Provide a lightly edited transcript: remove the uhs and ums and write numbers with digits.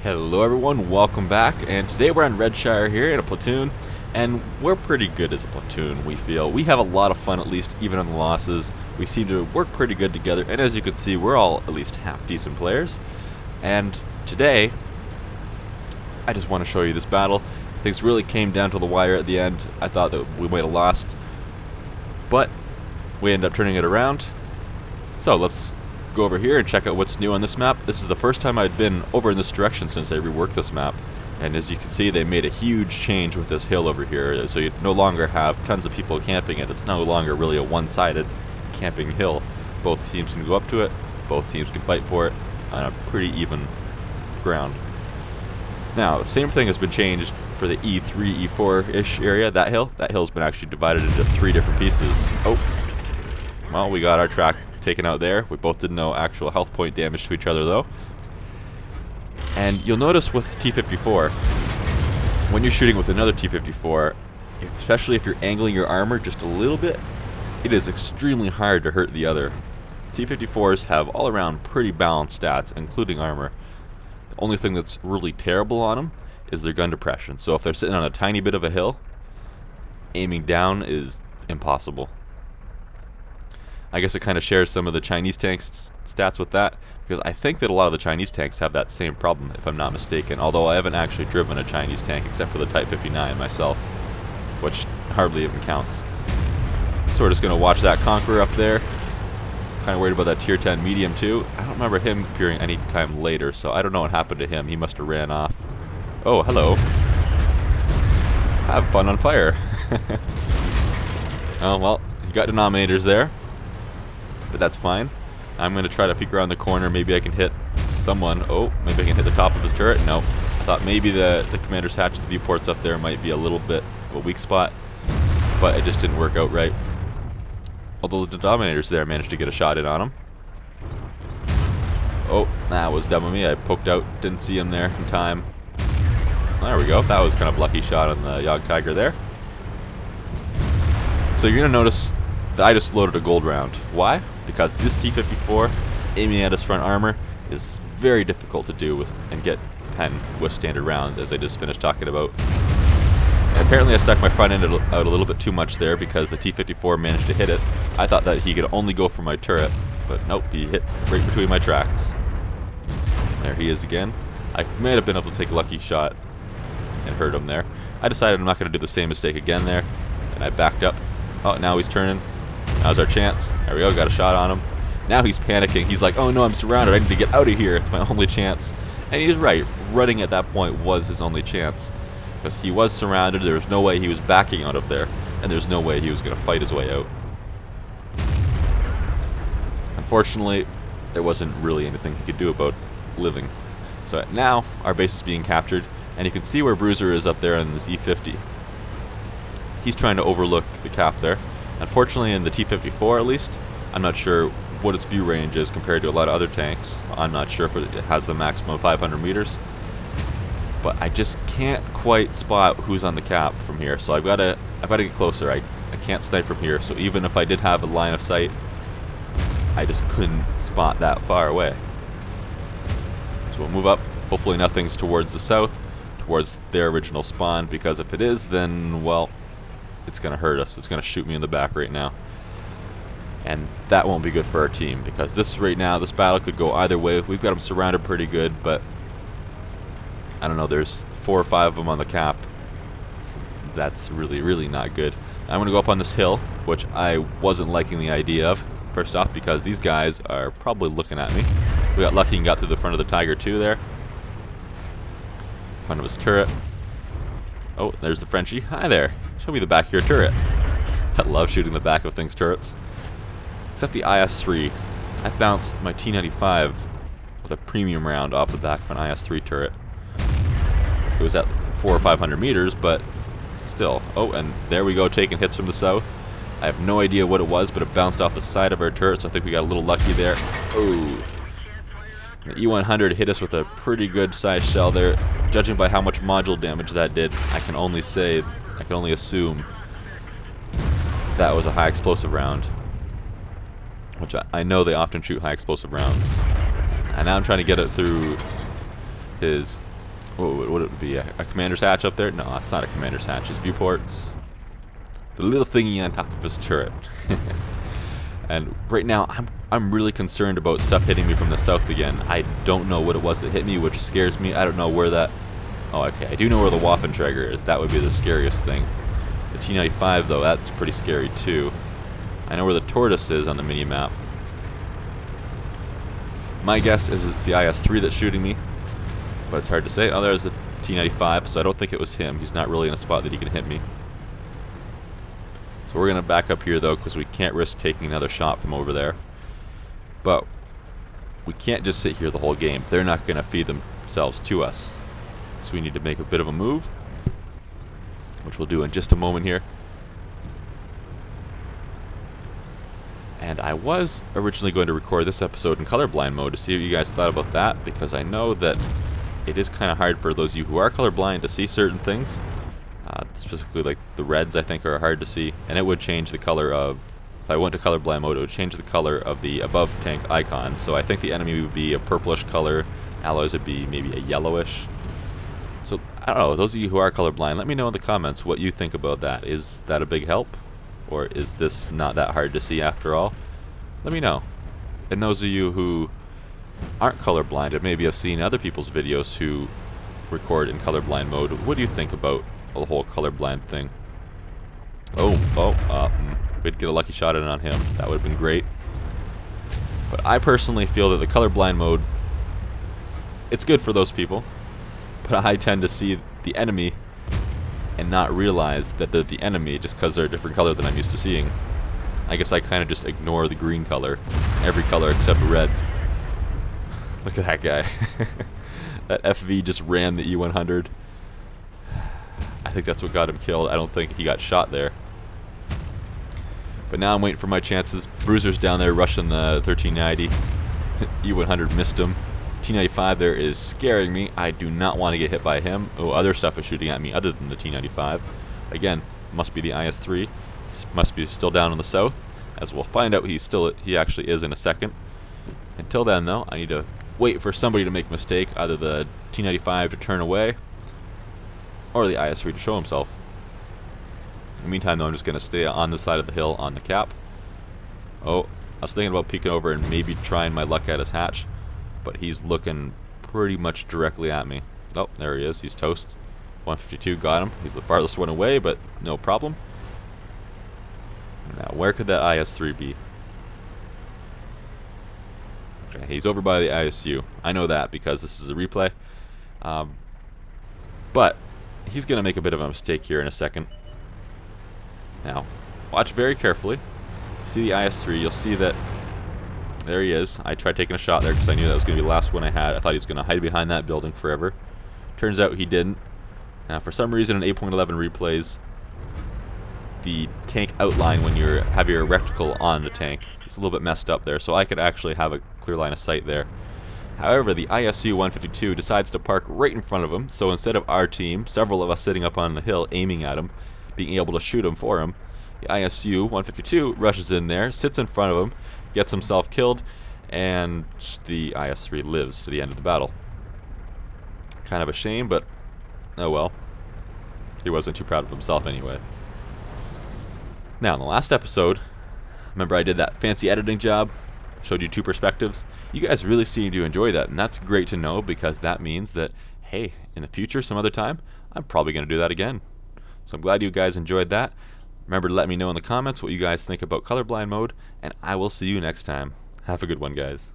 Hello everyone, welcome back, and today we're on Redshire here in a platoon, and we're pretty good as a platoon, we feel. We have a lot of fun, at least, even on the losses. We seem to work pretty good together, and as you can see, we're all at least half decent players. And today, I just want to show you this battle. Things really came down to the wire at the end. I thought that we might have lost, but we ended up turning it around. So let's go over here and check out what's new on this map. This is the first time I've been over in this direction since they reworked this map, and as you can see, they made a huge change with this hill over here, so you no longer have tons of people camping it. It's no longer really a one-sided camping hill. Both teams can go up to it, both teams can fight for it on a pretty even ground. Now, the same thing has been changed for the E3, E4-ish area. That hill's been actually divided into 3 different pieces. Oh, well, we got our track taken out there. We both did no actual health point damage to each other though. And you'll notice with T-54, when you're shooting with another T-54, especially if you're angling your armor just a little bit, it is extremely hard to hurt the other. T-54s have all around pretty balanced stats, including armor. The only thing that's really terrible on them is their gun depression. So if they're sitting on a tiny bit of a hill, aiming down is impossible. I guess it kind of shares some of the Chinese tanks' stats with that, because I think that a lot of the Chinese tanks have that same problem, if I'm not mistaken, although I haven't actually driven a Chinese tank except for the Type 59 myself, which hardly even counts. So we're just going to watch that Conqueror up there. Kind of worried about that Tier 10 medium too. I don't remember him appearing any time later, so I don't know what happened to him. He must have ran off. Oh, hello. Have fun on fire. Oh, well, you got denominators there, but that's fine. I'm going to try to peek around the corner. Maybe I can hit someone. Oh, maybe I can hit the top of his turret. No. I thought maybe the commander's hatch at the viewports up there might be a little bit of a weak spot, but it just didn't work out right. Although the denominators there managed to get a shot in on him. Oh, that was dumb of me. I poked out, didn't see him there in time. There we go. That was kind of a lucky shot on the Yog Tiger there. So you're going to notice that I just loaded a gold round. Why? Because this T-54 aiming at his front armor is very difficult to do with and get pen with standard rounds, as I just finished talking about. And apparently I stuck my front end out a little bit too much there because the T-54 managed to hit it. I thought that he could only go for my turret, but nope, he hit right between my tracks. There he is again. I may have been able to take a lucky shot and hurt him there. I decided I'm not going to do the same mistake again there, and I backed up. Oh, now he's turning. Now's our chance. There we go, got a shot on him. Now he's panicking. He's like, oh no, I'm surrounded. I need to get out of here. It's my only chance. And he's right. Running at that point was his only chance. Because he was surrounded. There was no way he was backing out of there. And there's no way he was going to fight his way out. Unfortunately, there wasn't really anything he could do about living. So now, our base is being captured. And you can see where Bruiser is up there on the Z50. He's trying to overlook the cap there. Unfortunately, in the T-54 at least, I'm not sure what its view range is compared to a lot of other tanks. I'm not sure if it has the maximum of 500 meters. But I just can't quite spot who's on the cap from here. So I've got to get closer. I can't snipe from here. So even if I did have a line of sight, I just couldn't spot that far away. So we'll move up. Hopefully nothing's towards the south, towards their original spawn, because if it is, then, well, it's going to hurt us. It's going to shoot me in the back right now. And that won't be good for our team, because this battle could go either way. We've got them surrounded pretty good, but I don't know, there's 4 or 5 of them on the cap. That's really, really not good. I'm going to go up on this hill, which I wasn't liking the idea of. First off, because these guys are probably looking at me. We got lucky and got through the front of the Tiger too there. Front of his turret. Oh, there's the Frenchie. Hi there. Show me the back of your turret. I love shooting the back of things' turrets. Except the IS-3. I bounced my T-95 with a premium round off the back of an IS-3 turret. It was at 400 or 500 meters, but still. Oh, and there we go, taking hits from the south. I have no idea what it was, but it bounced off the side of our turret, so I think we got a little lucky there. Oh. The E-100 hit us with a pretty good sized shell there. Judging by how much module damage that did, I can only assume that was a high explosive round. Which I know they often shoot high explosive rounds. And now I'm trying to get it through his What would it be? A commander's hatch up there? No, that's not a commander's hatch. It's viewports. The little thingy on top of his turret. And right now, I'm really concerned about stuff hitting me from the south again. I don't know what it was that hit me, which scares me. I don't know where that... Oh, okay. I do know where the Waffenträger is. That would be the scariest thing. The T-95, though, that's pretty scary, too. I know where the tortoise is on the mini-map. My guess is it's the IS-3 that's shooting me, but it's hard to say. Oh, there's the T-95, so I don't think it was him. He's not really in a spot that he can hit me. So we're going to back up here, though, because we can't risk taking another shot from over there. But we can't just sit here the whole game. They're not going to feed themselves to us. So we need to make a bit of a move, which we'll do in just a moment here. And I was originally going to record this episode in colorblind mode to see what you guys thought about that, because I know that it is kind of hard for those of you who are colorblind to see certain things. Specifically, like the reds, I think, are hard to see, and it would change the color of... If I went to colorblind mode, it would change the color of the above tank icon. So I think the enemy would be a purplish color, alloys would be maybe a yellowish. So, I don't know, those of you who are colorblind, let me know in the comments what you think about that. Is that a big help? Or is this not that hard to see after all? Let me know. And those of you who aren't colorblind and maybe have seen other people's videos who record in colorblind mode, what do you think about the whole colorblind thing? We'd get a lucky shot in on him. That would have been great. But I personally feel that the colorblind mode, it's good for those people. But I tend to see the enemy and not realize that they're the enemy just because they're a different color than I'm used to seeing. I guess I kind of just ignore the green color. Every color except red. Look at that guy. That FV just ran the E100. I think that's what got him killed. I don't think he got shot there. But now I'm waiting for my chances. Bruiser's down there rushing the 1390. E100 missed him. T-95 there is scaring me. I do not want to get hit by him. Oh, other stuff is shooting at me other than the T-95. Again, must be the IS-3. Must be still down in the south, as we'll find out he actually is in a second. Until then, though, I need to wait for somebody to make a mistake, either the T-95 to turn away, or the IS-3 to show himself. In the meantime, though, I'm just going to stay on the side of the hill on the cap. Oh, I was thinking about peeking over and maybe trying my luck at his hatch, but he's looking pretty much directly at me. Oh, there he is. He's toast. 152 got him. He's the farthest one away, but no problem. Now, where could that IS-3 be? Okay, he's over by the ISU. I know that because this is a replay. But he's going to make a bit of a mistake here in a second. Now, watch very carefully. See the IS-3, you'll see that there he is. I tried taking a shot there because I knew that was going to be the last one I had. I thought he was going to hide behind that building forever. Turns out he didn't. Now, for some reason in 8.11 replays, the tank outline when you have your reticle on the tank, it's a little bit messed up there, so I could actually have a clear line of sight there. However, the ISU 152 decides to park right in front of him, so instead of our team, several of us sitting up on the hill aiming at him, being able to shoot him for him, the ISU 152 rushes in there, sits in front of him, gets himself killed, and the IS-3 lives to the end of the battle. Kind of a shame, but oh well. He wasn't too proud of himself anyway. Now, in the last episode, remember I did that fancy editing job? Showed you two perspectives? You guys really seem to enjoy that, and that's great to know because that means that, hey, in the future, some other time, I'm probably going to do that again. So I'm glad you guys enjoyed that. Remember to let me know in the comments what you guys think about colorblind mode, and I will see you next time. Have a good one, guys.